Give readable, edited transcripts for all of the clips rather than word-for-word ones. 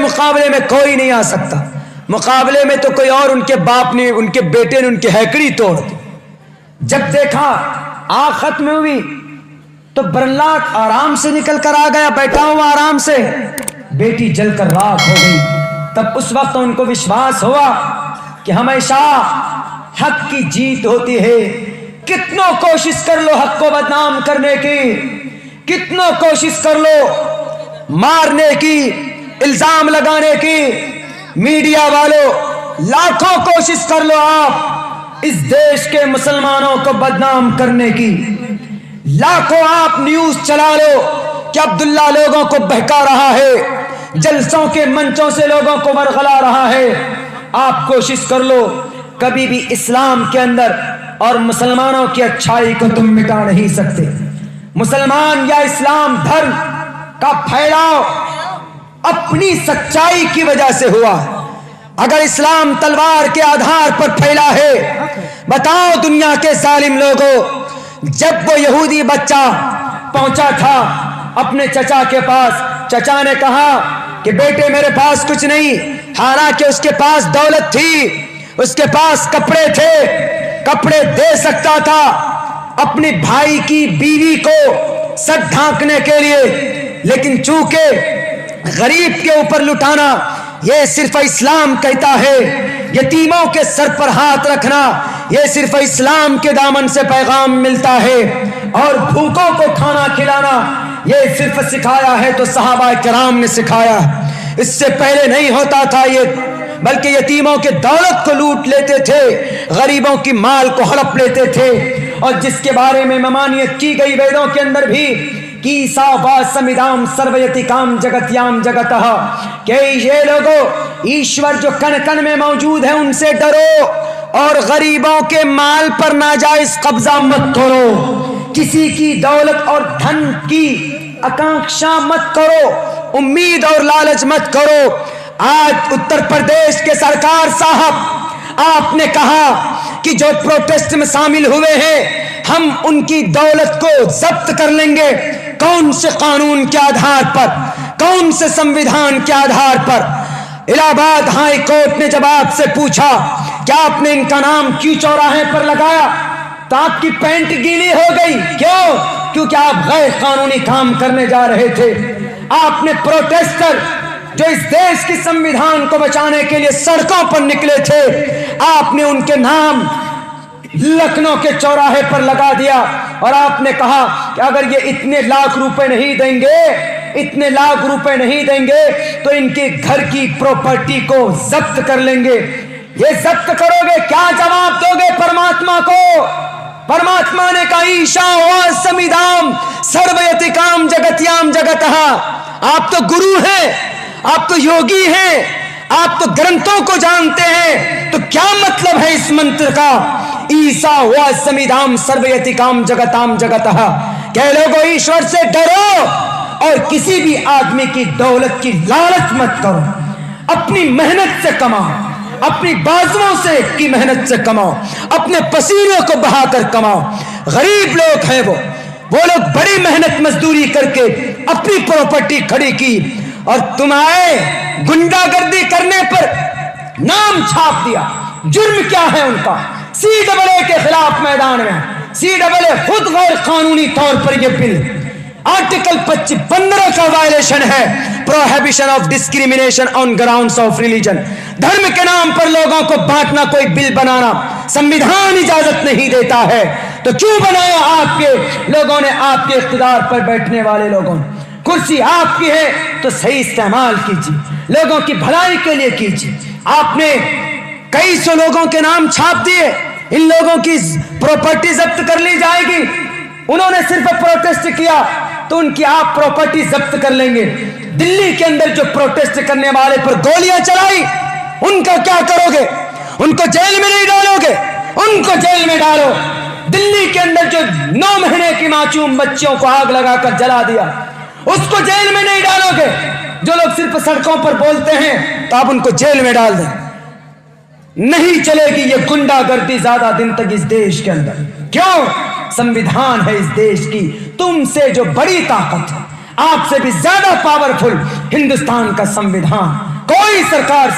مقابلے میں کوئی نہیں آ سکتا. مقابلے میں تو کوئی اور ان کے باپ نے, ان کے بیٹے نے ان کی ہیکڑی توڑ دی. جب دیکھا آگ ختم ہوئی تو برلاٹ آرام سے نکل کر آ گیا, بیٹھا ہوا آرام سے, بیٹی جل کر راکھ ہو گئی. تب اس وقت ان کو وشواس ہوا کہ ہمیشہ حق کی جیت ہوتی ہے. کتنوں کوشش کر لو حق کو بدنام کرنے کی, کتنوں کوشش کر لو مارنے کی, الزام لگانے کی, میڈیا والوں لاکھوں کوشش کر لو آپ اس دیش کے مسلمانوں کو بدنام کرنے کی, لاکھوں آپ نیوز چلا لو کہ عبداللہ لوگوں کو بہکا رہا ہے, جلسوں کے منچوں سے لوگوں کو ورغلا رہا ہے. آپ کوشش کر لو, کبھی بھی اسلام کے اندر اور مسلمانوں کی اچھائی کو تم مٹا نہیں سکتے. مسلمان یا اسلام دھرم کا پھیلاؤ اپنی سچائی کی وجہ سے ہوا. اگر اسلام تلوار کے آدھار پر پھیلا ہے, بتاؤ دنیا کے ظالم لوگوں, جب وہ یہودی بچہ پہنچا تھا اپنے چچا کے پاس, چچا نے کہا کہ بیٹے میرے پاس کچھ نہیں, حالانکہ اس کے پاس دولت تھی, اس کے پاس کپڑے تھے, کپڑے دے سکتا تھا اپنی بھائی کی بیوی کو سر ڈھانکنے کے لیے, لیکن چونکہ غریب کے اوپر لٹانا یہ صرف اسلام کہتا ہے, یتیموں کے سر پر ہاتھ رکھنا یہ صرف اسلام کے دامن سے پیغام ملتا ہے, اور بھوکوں کو کھانا کھلانا یہ صرف سکھایا ہے تو صحابہ کرام نے سکھایا. اس سے پہلے نہیں ہوتا تھا یہ, بلکہ یتیموں کے دولت کو لوٹ لیتے تھے, غریبوں کی مال کو ہڑپ لیتے تھے. اور جس کے بارے میں ممانعت کی گئی ویدوں کے اندر بھی کی سا وا سمیدام سرویتی کام جگتیام جگتہ, کہ یہ لوگوں ایشور جو کن کن میں موجود ہے ان سے ڈرو, اور غریبوں کے مال پر ناجائز قبضہ مت کرو, کسی کی دولت اور دھن کی آکانکشا مت کرو, امید اور لالچ مت کرو. آج اتر پردیش کے سرکار صاحب آپ نے کہا کہ جو پروٹیسٹ میں شامل ہوئے ہیں ہم ان کی دولت کو ضبط کر لیں گے. کون سے قانون کے آدھار پر, کون سے سمویدھان کے آدھار پر؟ الہ آباد ہائی کورٹ نے جب آپ سے پوچھا کہ آپ نے ان کا نام کیوں چوراہے پر لگایا, تو آپ کی پینٹ گیلی ہو گئی. کیوں؟ کیونکہ آپ غیر قانونی کام کرنے جا رہے تھے. آپ نے پروٹیسٹر جو اس دیش کی سمویدھان کو بچانے کے لیے سڑکوں پر نکلے تھے, آپ نے ان کے نام لکھنؤ کے چوراہے پر لگا دیا, اور آپ نے کہا کہ اگر یہ اتنے لاکھ روپے نہیں دیں گے, اتنے لاکھ روپے نہیں دیں گے تو ان کے گھر کی پراپرٹی کو ضبط کر لیں گے. یہ ضبط کرو گے, کیا جواب دو گے پرماتما کو؟ پرماتما نے کہا ایشا وا سمیدام سرویتی کام جگتیام جگتہ. آپ تو گرو ہیں, آپ تو یوگی ہیں, آپ تو گرنتھوں کو جانتے ہیں, تو کیا مطلب ہے اس منتر کا ایسا وا سمیدام سرویتی کام جگتام جگتہ؟ کہ لوگوں ایشور سے ڈرو اور کسی بھی آدمی کی دولت کی لالچ مت کرو, اپنی محنت سے کماؤ, اپنی بازوؤں سے کی محنت سے کماؤ, اپنے پسینے کو بہا کر کماؤ. غریب لوگ ہیں وہ لوگ بڑی محنت مزدوری کر کے اپنی پراپرٹی کھڑی کی, اور تم آئے گنڈا گردی کرنے پر نام چھاپ دیا. جرم کیا ہے ان کا؟ CAA کے خلاف میدان میں. CAA خود غیر قانونی طور پر یہ بل آرٹیکل 15 کا وائلیشن ہے, prohibition of discrimination on grounds of religion. دھرم کے نام پر لوگوں کو بانٹنا, کوئی بل بنانا سمویدھان اجازت نہیں دیتا ہے. تو کیوں بنایا آپ کے لوگوں نے, آپ کے اقتدار پر بیٹھنے والے لوگوں نے؟ کرسی آپ کی ہے تو صحیح استعمال کیجیے, لوگوں کی بھلائی کے لیے کیجیے. آپ نے کئی سو لوگوں کے نام چھاپ دیے, ان لوگوں کی پراپرٹی ضبط کر لی جائے گی. انہوں نے صرف پروٹیسٹ کیا تو ان کی آپ پراپرٹی ضبط کر لیں گے. دلی کے اندر جو پروٹیسٹ کرنے والے پر گولیاں چلائی, ان کا کیا کرو گے؟ ان کو جیل میں نہیں ڈالو گے؟ ان کو جیل میں ڈالو. دلی کے اندر جو 9 مہینے کی معصوم بچیوں کو آگ لگا کر جلا دیا, اس کو جیل میں نہیں ڈالو گے؟ جو لوگ صرف سڑکوں پر بولتے ہیں تو آپ ان کو جیل میں ڈال دیں. نہیں چلے گی یہ گنڈا گردی زیادہ دن تک اس دیش کے اندر. کیوں؟ سمویدھان ہے اس دیش کی, تم سے جو بڑی طاقت ہے, آپ سے بھی زیادہ پاورفل ہندوستان کا سمویدھان. کوئی سرکار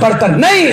بڑھ کر نہیں.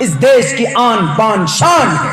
اس دیش کی آن بان شان ہے.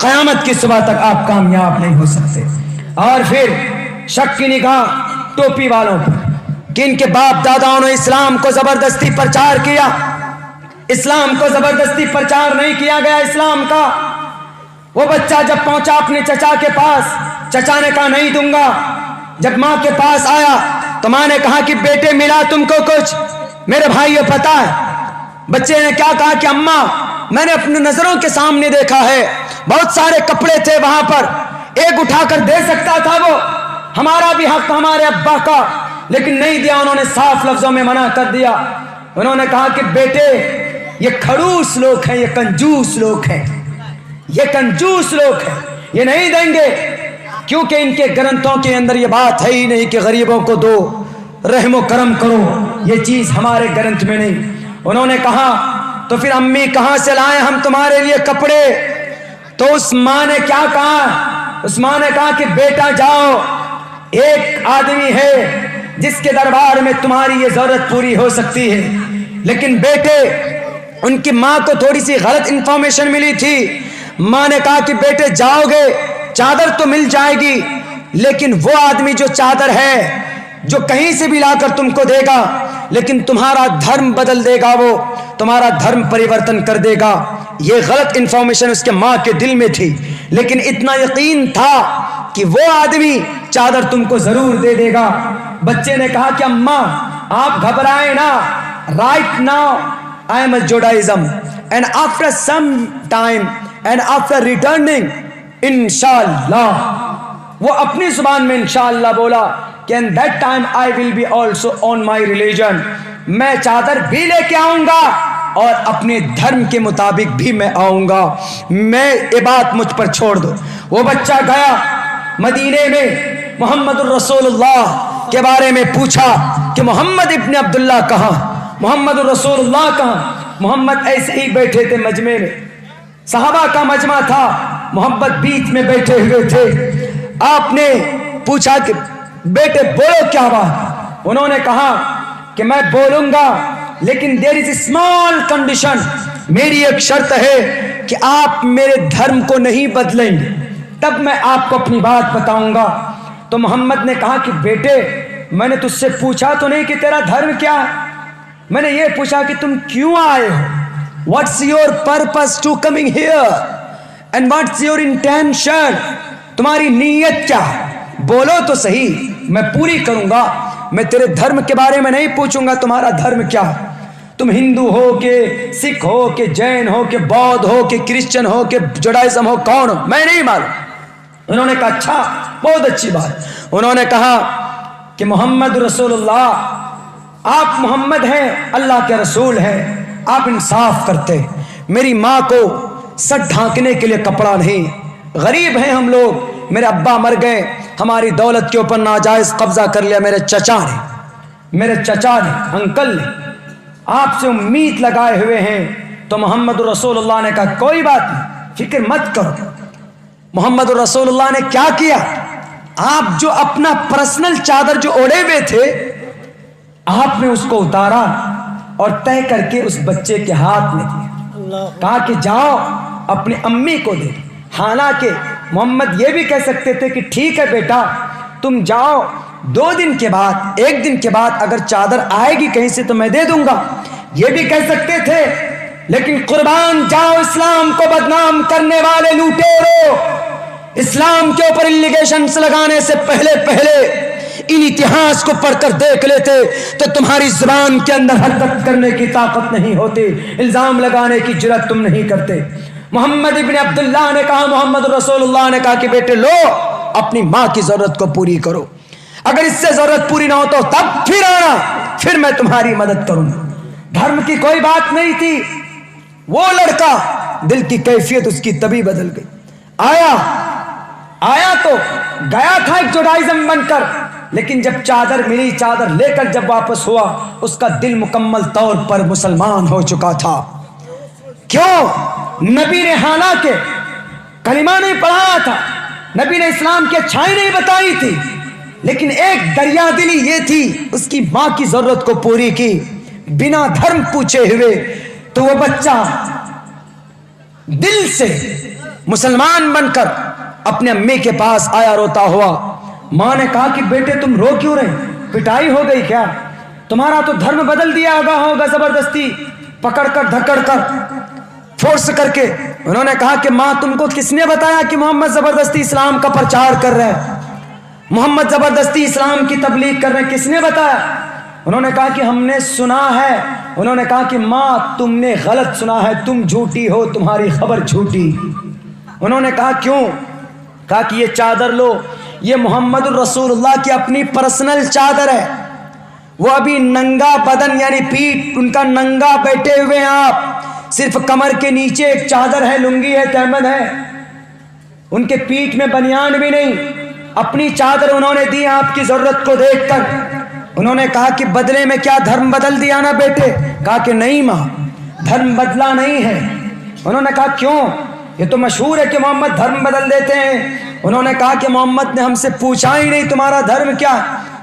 قیامت کی صبح تک آپ کامیاب نہیں ہو سکتے. اور پھر شک کی نگاہ ٹوپی والوں پر کہ ان کے باپ داداؤں نے اسلام کو زبردستی پرچار کیا. اسلام کو زبردستی پرچار نہیں کیا گیا. اسلام کا وہ بچہ جب پہنچا اپنے چچا کے پاس, چچا نے کہا نہیں دوں گا. جب ماں کے پاس آیا تو ماں نے کہا کہ بیٹے ملا تم کو کچھ؟ میرے بھائی یہ پتا ہے. بچے نے کیا کہا کہ اماں میں نے اپنے نظروں کے سامنے دیکھا ہے, بہت سارے کپڑے تھے وہاں پر, ایک اٹھا کر دے سکتا تھا, وہ ہمارا بھی حق ہمارے ابا کا, لیکن نہیں دیا. انہوں نے صاف لفظوں میں منع کر دیا. انہوں نے کہا کہ بیٹے یہ کھڑوس لوگ ہیں, یہ کنجوس لوگ ہیں, یہ کنجوس لوگ ہیں, یہ نہیں دیں گے, کیونکہ ان کے گرنتھوں کے اندر یہ بات ہے ہی نہیں کہ غریبوں کو دو, رحم و کرم کرو. یہ چیز ہمارے گرنتھ میں نہیں. انہوں نے کہا تو پھر امی کہاں سے لائیں ہم تمہارے لیے کپڑے؟ تو اس ماں نے کیا کہا؟ اس ماں نے کہا کہ بیٹا جاؤ, ایک آدمی ہے جس کے دربار میں تمہاری یہ ضرورت پوری ہو سکتی ہے. لیکن بیٹے, ان کی ماں کو تھوڑی سی غلط انفارمیشن ملی تھی. ماں نے کہا کہ بیٹے جاؤ گے چادر تو مل جائے گی, لیکن وہ آدمی جو چادر ہے جو کہیں سے بھی لا کر تم کو دے گا, لیکن تمہارا دھرم بدل دے گا, وہ تمہارا دھرم پریورتن کر دے گا. یہ غلط انفارمیشن اس کے ماں کے دل میں تھی, لیکن اتنا یقین تھا کہ وہ آدمی چادر تم کو ضرور دے دے گا. بچے نے کہا کہ اماں آپ گھبرائیں نا, right now I am a Judaism and after some time and after returning انشاءاللہ, وہ اپنی زبان میں انشاءاللہ بولا کہ and that time I will be also on my religion, میں چادر بھی لے کے آؤں گا اور اپنے دھرم کے مطابق بھی میں آؤں گا, میں یہ بات مجھ پر چھوڑ دو. وہ بچہ گیا مدینے میں, محمد الرسول اللہ کے بارے میں پوچھا کہ محمد ابن عبداللہ کہاں, محمد الرسول اللہ کہاں. محمد ایسے ہی بیٹھے تھے مجمع میں, صحابہ کا مجمع تھا, محمد بیچ میں بیٹھے ہوئے تھے. آپ نے پوچھا کہ بیٹے بولو کیا بات؟ انہوں نے کہا کہ میں بولوں گا, لیکن there is a small condition, میری ایک شرط ہے کہ آپ میرے دھرم کو نہیں بدلیں گے, تب میں آپ کو اپنی بات بتاؤں گا. تو محمد نے کہا کہ بیٹے میں نے تجھ سے پوچھا تو نہیں کہ تیرا دھرم کیا ہے, میں نے یہ پوچھا کہ تم کیوں آئے ہو, what's your purpose to coming here and what's your intention, تمہاری نیت کیا ہے, بولو تو صحیح, میں پوری کروں گا. میں تیرے دھرم کے بارے میں نہیں پوچھوں گا تمہارا دھرم کیا ہے, تم ہندو ہو کہ سکھ ہو کہ جین ہو کہ بودھ ہو کہ کرسچن ہو کہ جوڈائزم ہو, کون ہو, میں نہیں معلوم. انہوں نے کہا اچھا بہت اچھی بات. انہوں نے کہا کہ محمد رسول اللہ, آپ محمد ہیں, اللہ کے رسول ہیں, آپ انصاف کرتے. میری ماں کو سر ڈھانکنے کے لیے کپڑا نہیں, غریب ہیں ہم لوگ, میرے ابا مر گئے, ہماری دولت کے اوپر ناجائز قبضہ کر لیا میرے چچا نے, انکل نے, آپ سے امید لگائے ہوئے ہیں. تو محمد رسول اللہ نے کہا کوئی بات نہیں, فکر مت کرو. محمد رسول اللہ نے کیا کیا, آپ جو اپنا پرسنل چادر جو اوڑے ہوئے تھے آپ نے اس کو اتارا اور طے کر کے اس بچے کے ہاتھ میں دیا, کہا کہ جاؤ اپنی امی کو دے. حالانکہ محمد یہ بھی کہہ سکتے تھے کہ ٹھیک ہے بیٹا تم جاؤ, 2 دن کے بعد 1 دن کے بعد اگر چادر آئے گی کہیں سے تو میں دے دوں گا, یہ بھی کہہ سکتے تھے. لیکن قربان جاؤ اسلام کو بدنام کرنے والے لوٹیرو, اسلام کے اوپر الیگیشنز لگانے سے پہلے ان اتہاس کو پڑھ کر دیکھ لیتے تو تمہاری زبان کے اندر حرکت کرنے کی طاقت نہیں ہوتی, الزام لگانے کی جرات تم نہیں کرتے. محمد ابن عبداللہ نے کہا, محمد رسول اللہ نے کہا کہ بیٹے لو اپنی ماں کی ضرورت کو پوری کرو, اگر اس سے ضرورت پوری نہ ہو تو تب پھر آنا, پھر میں تمہاری مدد کروں گا. دھرم کی کوئی بات نہیں تھی. وہ لڑکا دل کی کیفیت اس کی تبھی بدل گئی. آیا تو گیا تھا ایک جوڈائزم بن کر, لیکن جب چادر ملی, چادر لے کر جب واپس ہوا, اس کا دل مکمل طور پر مسلمان ہو چکا تھا. کیوں؟ نبی نے حالانکہ کلمہ نہیں پڑھایا تھا, نبی نے اسلام کی اچھائی نہیں بتائی تھی, لیکن ایک دریا دلی یہ تھی، اس کی ماں کی ضرورت کو پوری کی بنا دھرم پوچھے ہوئے، تو وہ بچہ دل سے مسلمان بن کر اپنے امی کے پاس آیا روتا ہوا۔ ماں نے کہا کہ بیٹے تم رو کیوں رہے؟ پٹائی ہو گئی کیا؟ تمہارا تو دھرم بدل دیا ہوگا زبردستی پکڑ کر دھکڑ کر فورس کر کے۔ انہوں نے کہا کہ ماں تم کو کس نے بتایا کہ محمد زبردستی اسلام کا پرچار کر رہے ہیں، محمد زبردستی اسلام کی تبلیغ کر رہے ہیں، کس نے بتایا؟ انہوں نے کہا کہ ہم نے سنا ہے۔ انہوں نے کہا کہ ماں تم نے غلط سنا ہے، تم جھوٹی ہو، تمہاری خبر جھوٹی۔ انہوں نے کہا کیوں؟ کہا کہ یہ چادر لو، یہ محمد الرسول اللہ کی اپنی پرسنل چادر ہے، وہ ابھی ننگا بدن یعنی پیٹ ان کا ننگا بیٹھے ہوئے ہیں، آپ صرف کمر کے نیچے ایک چادر ہے، لنگی ہے، تہمد ہے، ان کے پیٹ میں بنیان بھی نہیں، اپنی چادر انہوں نے دی آپ کی ضرورت کو دیکھ کر۔ انہوں نے کہا کہ بدلے میں کیا دھرم بدل دیا نا بیٹے؟ کہا کہ نہیں ماں، دھرم بدلا نہیں ہے۔ انہوں نے کہا کیوں؟ یہ تو مشہور ہے کہ محمد دھرم بدل دیتے ہیں۔ انہوں نے کہا کہ محمد نے ہم سے پوچھا ہی نہیں تمہارا دھرم کیا؟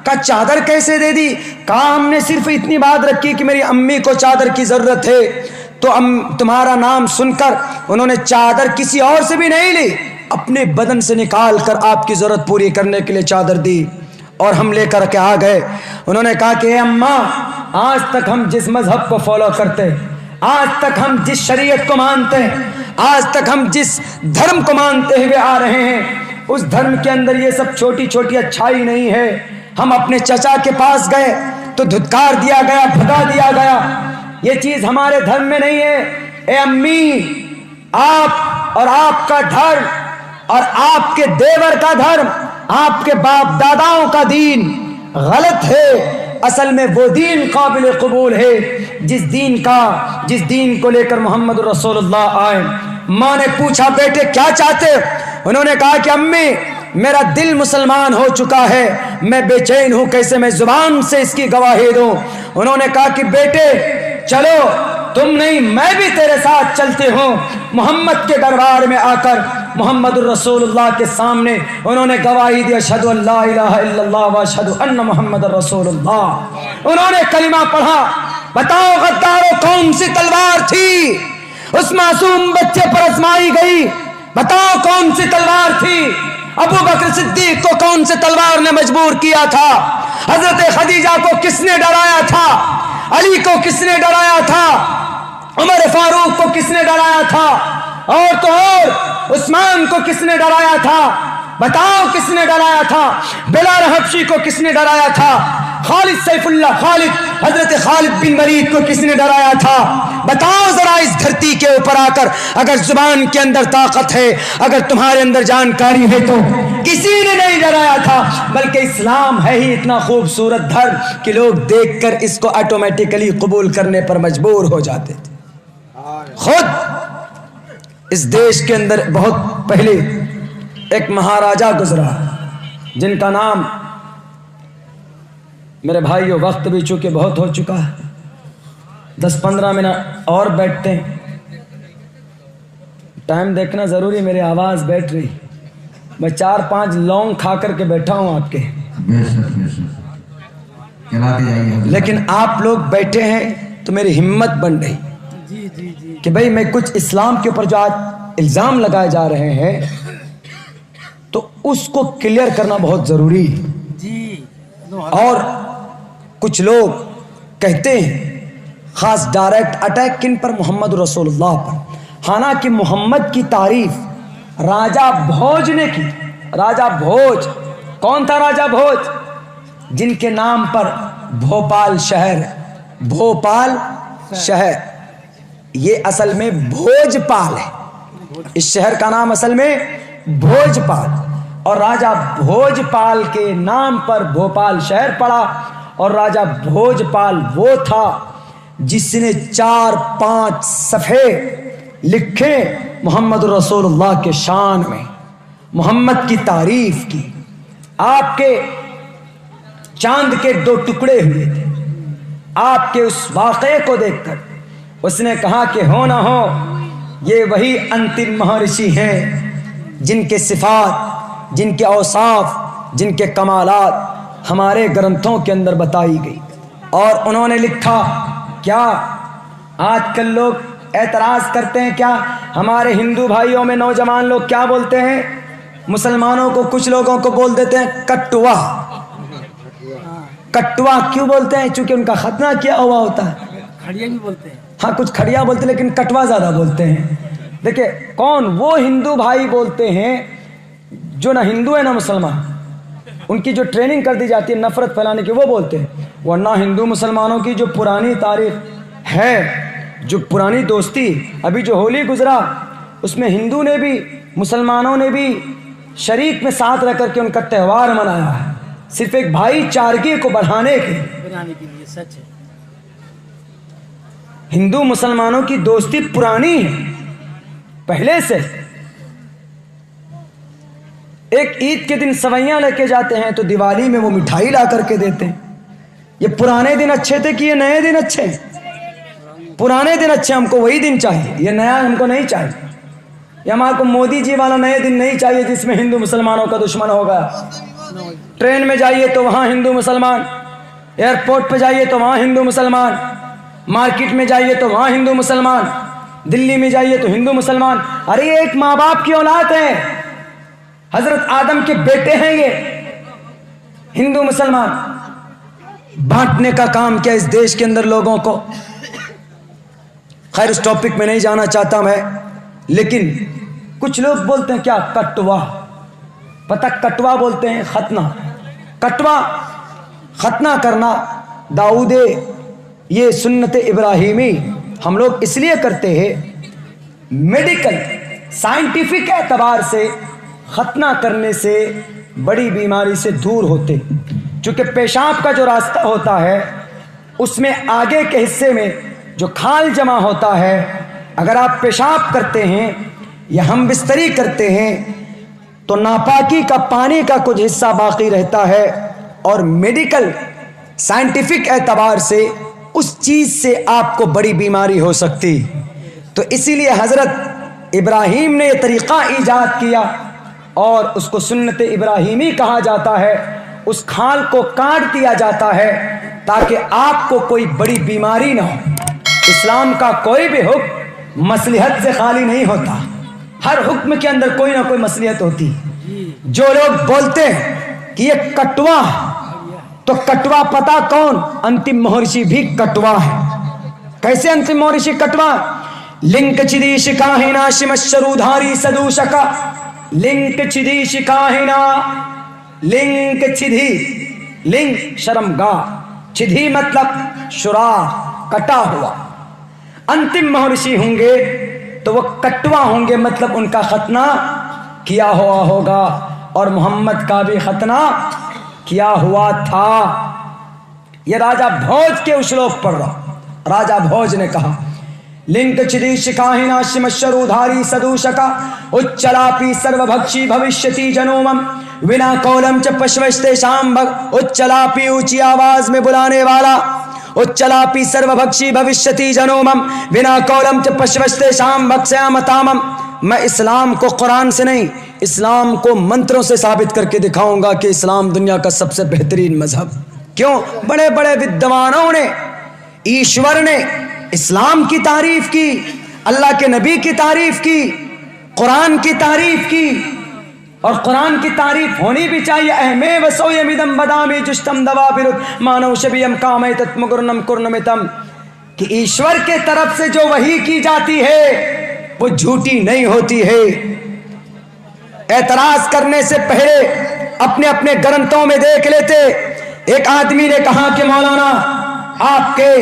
کہا چادر کیسے دے دی؟ کہا ہم نے صرف اتنی بات رکھی کہ میری امی کو چادر کی ضرورت ہے، تو تمہارا نام سن کر انہوں نے چادر کسی اور سے بھی نہیں لی، اپنے بدن سے نکال کر آپ کی ضرورت پوری کرنے کے لیے چادر دی، اور ہم لے کر کے آ گئے۔ انہوں نے کہا کہ اے اماں، آج تک ہم جس مذہب کو فالو کرتے، آج تک ہم جس شریعت کو مانتے ہیں، آج تک ہم جس دھرم کو مانتے ہوئے آ رہے ہیں، اس دھرم کے اندر یہ سب چھوٹی چھوٹی اچھائی نہیں ہے۔ ہم اپنے چچا کے پاس گئے تو دھتکار دیا گیا، بھگا دیا گیا، یہ چیز ہمارے دھرم میں نہیں ہے۔ اے امی، آپ اور آپ کا دھرم اور آپ کے دیور کا دھرم، آپ کے باپ داداؤں کا دین غلط ہے۔ اصل میں وہ دین قابل قبول ہے جس دین کو لے کر محمد رسول اللہ آئے۔ ماں نے پوچھا بیٹے کیا چاہتے؟ انہوں نے کہا کہ امی میرا دل مسلمان ہو چکا ہے، میں بے چین ہوں، کیسے میں زبان سے اس کی گواہی دوں؟ انہوں نے کہا کہ بیٹے چلو، تم نہیں میں بھی تیرے ساتھ چلتے ہوں۔ محمد کے دربار میں آ کر محمد الرسول اللہ کے سامنے انہوں نے گواہی دی، اشہد ان لا الہ الا اللہ و اشہد ان محمد الرسول اللہ۔ انہوں نے کلمہ پڑھا۔ بتاؤ غداروں کون سی تلوار تھی اس معصوم بچے پر آزمائی گئی؟ بتاؤ کون سی تلوار تھی؟ ابو بکر صدیق کو کون سے تلوار نے مجبور کیا تھا؟ حضرت خدیجہ کو کس نے ڈرایا تھا؟ علی کو کس نے ڈرایا تھا؟ عمر فاروق کو کس نے ڈرایا تھا؟ اور تو اور عثمان کو کس نے ڈرایا تھا؟ بتاؤ کس نے ڈرایا تھا؟ بلال حبشی کو کس نے ڈرایا تھا؟ حضرت خالد بن ولید کو کس نے ڈرایا تھا؟ بتاؤ ذرا اس دھرتی کے اوپر آ کر، اگر زبان کے اندر طاقت ہے، اگر تمہارے اندر جانکاری ہے، تو کسی نے نہیں ڈرایا تھا۔ بلکہ اسلام ہے ہی اتنا خوبصورت دھرم کہ لوگ دیکھ کر اس کو آٹومیٹیکلی قبول کرنے پر مجبور ہو جاتے تھے۔ خود اس دیش کے اندر بہت پہلے ایک مہاراجا گزرا جن کا نام، میرے بھائیو وقت بھی چونکہ بہت ہو چکا ہے، 10-15 منٹ اور بیٹھتے ہیں، ٹائم دیکھنا ضروری، میری آواز بیٹھ رہی، میں 4-5 لونگ کھا کر کے بیٹھا ہوں آپ کے، لیکن آپ لوگ بیٹھے ہیں تو میری ہمت بن رہی کہ بھئی میں کچھ اسلام کے اوپر جو آج الزام لگائے جا رہے ہیں تو اس کو کلیئر کرنا بہت ضروری ہے۔ اور کچھ لوگ کہتے ہیں خاص ڈائریکٹ اٹیک کن پر؟ محمد رسول اللہ پر، حالانکہ محمد کی تعریف راجہ بھوج نے کی۔ راجہ بھوج کون تھا؟ راجہ بھوج جن کے نام پر بھوپال شہر یہ اصل میں بھوجپال ہے، اس شہر کا نام اصل میں بھوجپال، اور راجہ بھوجپال کے نام پر بھوپال شہر پڑا۔ اور راجہ بھوجپال وہ تھا جس نے 4-5 صفحے لکھے محمد رسول اللہ کے شان میں، محمد کی تعریف کی۔ آپ کے چاند کے 2 ٹکڑے ہوئے تھے، آپ کے اس واقعے کو دیکھ کر اس نے کہا کہ ہو نہ ہو یہ وہی انتم مہارشی ہیں جن کے صفات، جن کے اوصاف جن کے کمالات ہمارے گرنتھوں کے اندر بتائی گئی. اور انہوں نے لکھا کیا؟ آج کل لوگ اعتراض کرتے ہیں کیا؟ ہمارے ہندو بھائیوں میں نوجوان لوگ کیا بولتے ہیں؟ مسلمانوں کو کچھ لوگوں کو بول دیتے ہیں کٹوا. کٹوا کیوں بولتے ہیں؟ چونکہ ان کا ختنہ کیا ہوا ہوتا ہے. کھڑیا بھی بولتے ہیں. ہاں کچھ کھڑیا بولتے ہیں لیکن کٹوا زیادہ بولتے ہیں. دیکھیں کون وہ ہندو بھائی بولتے ہیں جو نہ ہندو ہے نہ مسلمان، ان کی جو ٹریننگ کر دی جاتی ہے نفرت پھیلانے کی، وہ بولتے ہیں. ورنہ ہندو مسلمانوں کی جو پرانی تاریخ ہے، جو پرانی دوستی، ابھی جو ہولی گزرا اس میں ہندو نے بھی مسلمانوں نے بھی شریک میں ساتھ رہ کر کے ان کا تہوار منایا ہے، صرف ایک بھائی چارگی کو بڑھانے کے لیے. سچ ہے. ہندو مسلمانوں کی دوستی پرانی ہے پہلے سے. ایک عید کے دن سوئیاں لے کے جاتے ہیں تو دیوالی میں وہ مٹھائی لا کر کے دیتے ہیں. یہ پرانے دن اچھے تھے کہ یہ نئے دن اچھے؟ پرانے دن اچھے، ہم کو وہی دن چاہیے، یہ نیا ہم کو نہیں چاہیے. یہ ہمارے کو مودی جی والا نئے دن نہیں چاہیے جس میں ہندو مسلمانوں کا دشمن ہوگا. ٹرین میں جائیے تو وہاں ہندو مسلمان، ایئرپورٹ پہ جائیے تو وہاں ہندو مسلمان، مارکیٹ میں جائیے تو وہاں ہندو مسلمان، دلی میں جائیے تو ہندو مسلمان. ارے یہ ایک ماں باپ کی اولاد ہے، حضرت آدم کے بیٹے ہیں یہ ہندو مسلمان. بانٹنے کا کام کیا اس دیش کے اندر لوگوں کو. خیر اس ٹاپک میں نہیں جانا چاہتا میں، لیکن کچھ لوگ بولتے ہیں کیا؟ کٹوا. پتہ کٹوا بولتے ہیں ختنہ. کٹوا ختنہ کرنا داؤد، یہ سنت ابراہیمی ہم لوگ اس لیے کرتے ہیں میڈیکل سائنٹیفک اعتبار سے ختنہ کرنے سے بڑی بیماری سے دور ہوتے. چونکہ پیشاب کا جو راستہ ہوتا ہے اس میں آگے کے حصے میں جو کھال جمع ہوتا ہے، اگر آپ پیشاب کرتے ہیں یا ہم بستری کرتے ہیں تو ناپاکی کا پانی کا کچھ حصہ باقی رہتا ہے، اور میڈیکل سائنٹیفک اعتبار سے اس چیز سے آپ کو بڑی بیماری ہو سکتی. تو اسی لیے حضرت ابراہیم نے یہ طریقہ ایجاد کیا اور اس کو سنت ابراہیمی کہا جاتا ہے. اس کھال کو کاٹ دیا جاتا ہے تاکہ آپ کو کوئی بڑی بیماری نہ ہو. اسلام کا کوئی بھی حکم مصلحت سے خالی نہیں ہوتا، ہر حکم کے اندر کوئی نہ کوئی مصلحت ہوتی. جو لوگ بولتے ہیں کہ یہ کٹوا ہے تو کٹوا پتا کون؟ انتم مہرشی بھی کٹوا ہے. کیسے انتم مہرشی کٹوا؟ لنک چدی شکاہنا شمشرودھاری سدوشکا. لنک چدی شکاہنا، لنک چدھی، لنک شرمگاہ، چدھی مطلب شراح، کٹا ہوا. انتم مہرشی ہوں گے تو وہ کٹوا ہوں گے، مطلب ان کا ختنہ کیا ہوا ہوگا، اور محمد کا بھی ختنہ کیا ہوا تھا. یہ راجہ بھوج کے اشلوک پڑھ رہا. راجہ بھوج نے کہا لنک چدی شکاہنا شمشرودھاری سدوشکا اچلاپی سرو بھکشی بھوشیتی جنومم ونا کولم چ پشوشتے شام بھگ. اچلاپی اونچی آواز میں بلانے والا، اچلاپی سرو بھکشی بھوشیتی جنومم ونا کولم چ پشوشتے شام بھگ سیامتامم. میں اسلام کو قرآن سے نہیں، اسلام کو منتروں سے ثابت کر کے دکھاؤں گا کہ اسلام دنیا کا سب سے بہترین مذہب. کیوں؟ بڑے بڑے ودوانوں نے، ایشور نے اسلام کی تعریف کی، اللہ کے نبی کی تعریف کی، قرآن کی تعریف کی. اور قرآن کی تعریف ہونی بھی چاہیے. اہمے وسویمدم بدامی جشتم دوا برد مانو شبیم کامیتت مگرنم کرنمتم. کہ ایشور کے طرف سے جو وحی کی جاتی ہے وہ جھوٹی نہیں ہوتی ہے. اعتراض کرنے سے پہلے اپنے اپنے گرنتھوں میں دیکھ لیتے. ایک آدمی نے کہا کہ مولانا آپ کے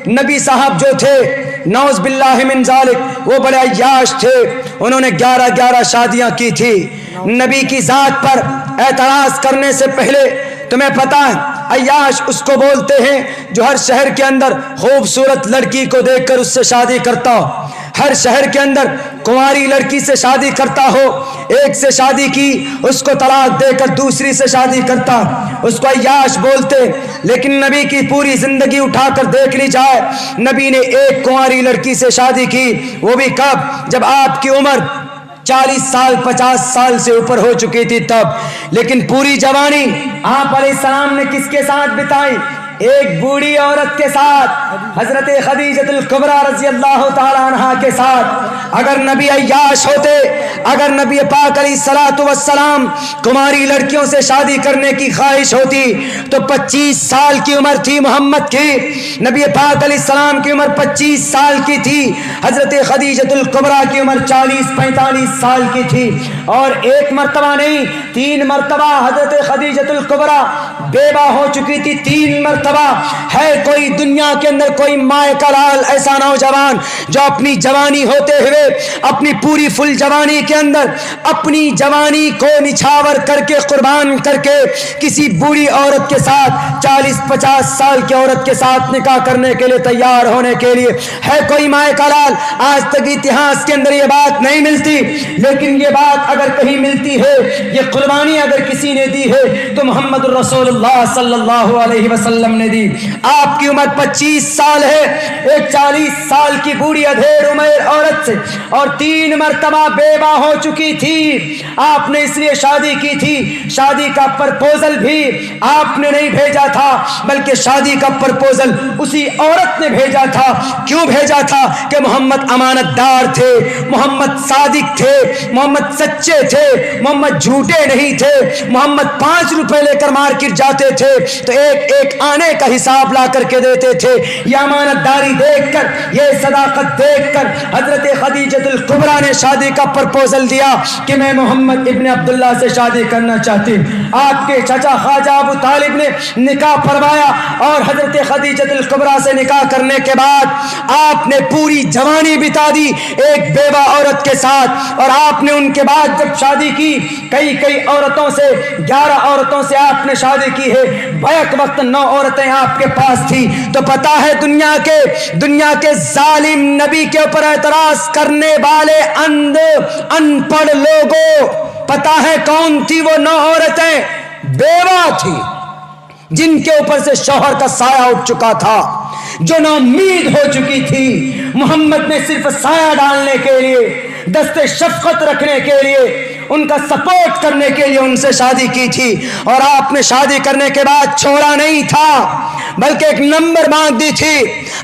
نبی صاحب جو تھے نعوذ باللہ من ذالک وہ بڑے عیاش تھے، انہوں نے 11 شادیاں کی تھی. نبی کی ذات پر اعتراض کرنے سے پہلے تمہیں پتہ ہے عیاش اس کو بولتے ہیں جو ہر شہر کے اندر خوبصورت لڑکی کو دیکھ کر اس سے شادی کرتا ہو، ہر شہر کے اندر کنواری لڑکی سے شادی کرتا ہو، ایک سے شادی کی اس کو طلاق دے کر دوسری سے شادی کرتا، اس کو عیاش بولتے. لیکن نبی کی پوری زندگی اٹھا کر دیکھ لی جائے، نبی نے ایک کنواری لڑکی سے شادی کی، وہ بھی کب؟ جب آپ کی عمر 40 سال 50 سال سے اوپر ہو چکی تھی تب، لیکن پوری جوانی آپ علیہ السلام نے کس کے ساتھ بتائی؟ ایک بوڑھی عورت کے ساتھ، حضرت خدیجۃ الکبریٰ رضی اللہ تعالی عنہا کے ساتھ۔ اگر نبی عیاش ہوتے، اگر نبی پاک علیہ الصلوۃ والسلام کماری لڑکیوں سے شادی کرنے کی خواہش ہوتی تو 25 سال کی عمر تھی محمد کی، نبی پاک علیہ السلام کی عمر 25 سال کی تھی، حضرت خدیجۃ الکبریٰ کی عمر 40-45 سال کی تھی، اور ایک مرتبہ نہیں 3 مرتبہ حضرت خدیجۃ الکبریٰ بیوہ ہو چکی تھی، 3 مرتبہ۔ ہے کوئی دنیا کے اندر کوئی مائے کا لال ایسا نوجوان جو اپنی جوانی ہوتے ہوئے، اپنی پوری فل جوانی کے اندر اپنی جوانی کو نچھاور کر کے قربان کر کے کسی بوڑھی عورت کے ساتھ 40-50 سال کی عورت کے ساتھ نکاح کرنے کے لیے تیار ہونے کے لیے؟ ہے کوئی مائے کا لال؟ آج تک اتہاس کے اندر یہ بات نہیں ملتی، لیکن یہ بات اگر کہیں ملتی ہے، یہ قربانی اگر کسی نے دی ہے تو محمد الرسول اللہ صلی اللہ علیہ وسلم نے دی۔ آپ کی عمر 25 سال ہے، ایک 40 سال کی بوڑھی ادھیڑ عمر عورت سے، اور 3 مرتبہ بیوہ ہو چکی تھی۔ آپ نے اس لیے شادی کی تھی، شادی کا پرپوزل بھی آپ نے نہیں بھیجا تھا، بلکہ شادی کا پرپوزل اسی عورت نے بھیجا تھا۔ کیوں بھیجا تھا؟ کہ محمد امانت دار تھے، محمد صادق تھے، محمد سچے تھے، محمد جھوٹے نہیں تھے، محمد 5 روپے لے کر مارکیٹ جاتے تھے تو ایک آنے کا حساب لا کر کے دیتے تھے۔ یہ امانت داری دیکھ کر، یہ صداقت دیکھ کر حضرت خدیجۃ الکبریٰ نے شادی کا پرپوزل دیا کہ میں محمد ابن عبداللہ سے شادی کرنا چاہتی ہوں۔ آپ کے چچا خواجہ ابو طالب نے نکاح پڑھوایا، اور حضرت خدیجۃ الکبریٰ سے نکاح کرنے کے بعد آپ نے پوری جوانی بتا دی ایک بیوہ عورت کے ساتھ، اور آپ نے ان کے بعد جب شادی کی کئی عورتوں سے، 11 عورتوں سے آپ نے شادی کی ہے، بیک وقت 9 عورتیں آپ کے پاس تھی۔ تو پتا ہے دنیا کے ظالم نبی کے اوپر اعتراض کرنے والے ان پڑھ لوگوں، پتا ہے کون تھی وہ 9 عورتیں؟ بیوہ تھی، جن کے اوپر سے شوہر کا سایہ اٹھ چکا تھا، جو نا امید ہو چکی تھی۔ محمد نے صرف سایہ ڈالنے کے لیے، دست شفقت رکھنے کے لیے، ان کا سپورٹ کرنے کے لیے ان سے شادی کی تھی، اور آپ نے شادی کرنے کے بعد چھوڑا نہیں تھا، بلکہ ایک نمبر باندھ دی تھی۔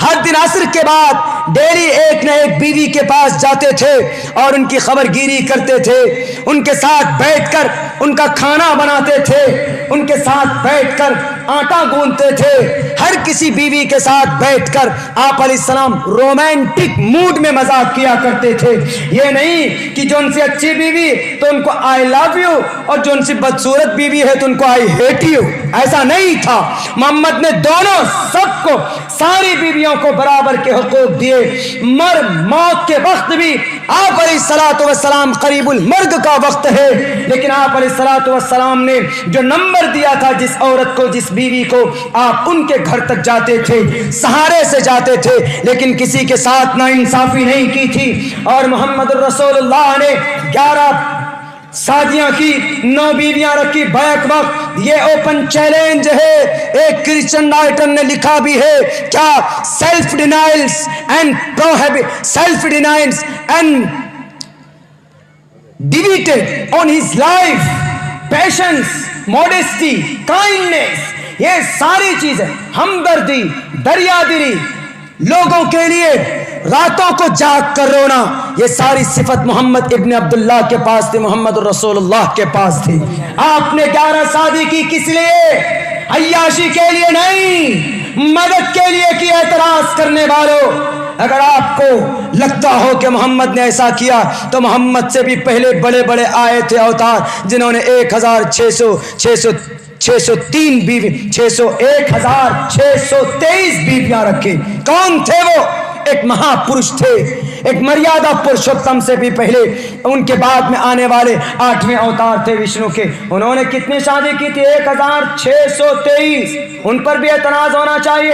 ہر دن عصر کے بعد ڈیلی ایک نہ ایک بیوی کے پاس جاتے تھے اور ان کی خبر گیری کرتے تھے، ان کے ساتھ بیٹھ کر ان کا کھانا بناتے تھے، ان کے ساتھ بیٹھ کر آٹا گوندتے تھے۔ ہر کسی بیوی کے ساتھ بیٹھ کر آپ علیہ السلام رومانٹک موڈ میں مذاق کیا کرتے تھے۔ یہ نہیں کہ جو ان سے اچھی بیوی تو ان کو آئی لو یو، اور جو ان سے بدصورت بیوی ہے تو ان کو آئی ہیٹ یو، ایسا نہیں تھا۔ محمد نے دونوں، سب کو، ساری بیویوں کو برابر کے حقوق دیے۔ موت کے وقت بھی آپ علیہ الصلوۃ والسلام قریب المرگ کا وقت ہے، لیکن آپ علیہ الصلوۃ والسلام نے جو نمبر دیا تھا جس عورت کو، جس بیوی کو، آپ ان کے گھر تک جاتے تھے، سہارے سے جاتے تھے، لیکن کسی کے ساتھ ناانصافی نہیں کی تھی۔ اور محمد الرسول اللہ نے 11 شادیاں کی، 9 بیویاں رکھی بیک وقت۔ یہ اوپن چیلنج ہے، ایک کرسچن رائٹر نے لکھا بھی ہے، کیا self denials and devoted on his life, patience, modesty, kindness, یہ ساری چیزیں، ہمدردی، دریا دلی، لوگوں کے لیے راتوں کو جاگ کر رونا، یہ ساری صفت محمد ابن عبداللہ کے پاس تھی، محمد الرسول اللہ کے پاس تھی۔ آپ نے 11 شادی کی کس لیے؟ عیاشی کے لیے نہیں، مدد کے لیے کی۔ اعتراض کرنے والوں، اگر آپ کو لگتا ہو کہ محمد نے ایسا کیا تو محمد سے بھی پہلے بڑے بڑے آئے تھے اوتار، جنہوں نے 1603 بیوی، 1623 بیویاں رکھی۔ کون تھے وہ؟ ایک مہا پرش تھے، ایک مریادہ پرشوتم سے بھی پہلے، ان کے بعد میں آنے والے 8ویں اوتار تھے وشنو کے۔ انہوں نے کتنی شادی کی تھی؟ 1623۔ ان پر بھی اعتراض ہونا چاہیے،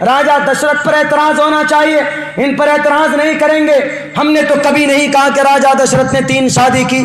راجہ دشرت پر اعتراض ہونا چاہیے، ان پر اعتراض نہیں کریں گے۔ ہم نے تو کبھی نہیں کہا کہ راجہ دشرت نے 3 شادی کی،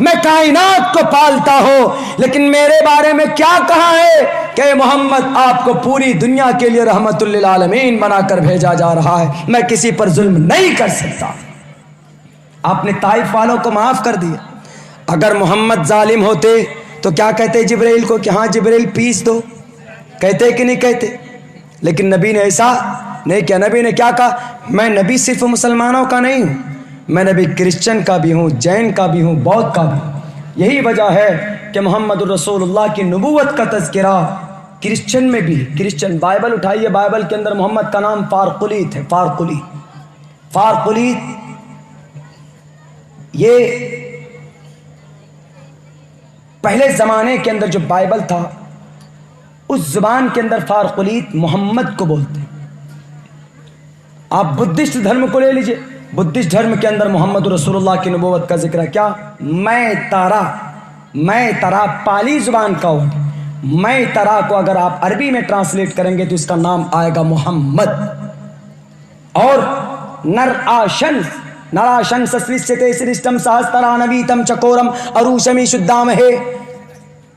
میں کائنات کو پالتا ہوں، لیکن میرے بارے میں کیا کہا ہے کہ محمد آپ کو پوری دنیا کے لیے رحمت للعالمین بنا کر بھیجا جا رہا ہے، میں کسی پر ظلم نہیں کر سکتا۔ آپ نے طائف والوں کو معاف کر دیا۔ اگر محمد ظالم ہوتے تو کیا کہتے جبرائیل کو کہ ہاں جبرائیل پیس دو، کہتے کہ نہیں کہتے؟ لیکن نبی نے ایسا نہیں کیا۔ نبی نے کیا کہا؟ میں نبی صرف مسلمانوں کا نہیں ہوں، میں نبی کرسچن کا بھی ہوں، جین کا بھی ہوں، بودھ کا بھی ہوں۔ یہی وجہ ہے کہ محمد الرسول اللہ کی نبوت کا تذکرہ کرسچن میں بھی، کرسچن بائبل اٹھائیے، بائبل کے اندر محمد کا نام فارقلیت ہے، فارقلیت یہ پہلے زمانے کے اندر جو بائبل تھا اس زبان کے اندر فارقلیت محمد کو بولتے ہیں۔ آپ بدھسٹ دھرم کو لے لیجئے، بدھسٹ دھرم کے اندر محمد رسول اللہ کی نبوت کا ذکر ہے۔ کیا؟ میں ترا پالی زبان کا ورڈ، میں ترا کو اگر آپ عربی میں ٹرانسلیٹ کریں گے تو اس کا نام آئے گا محمد۔ اور نراشن سسوشتے سرشتم سہسترانویتم چکورم اروشمی شدامہے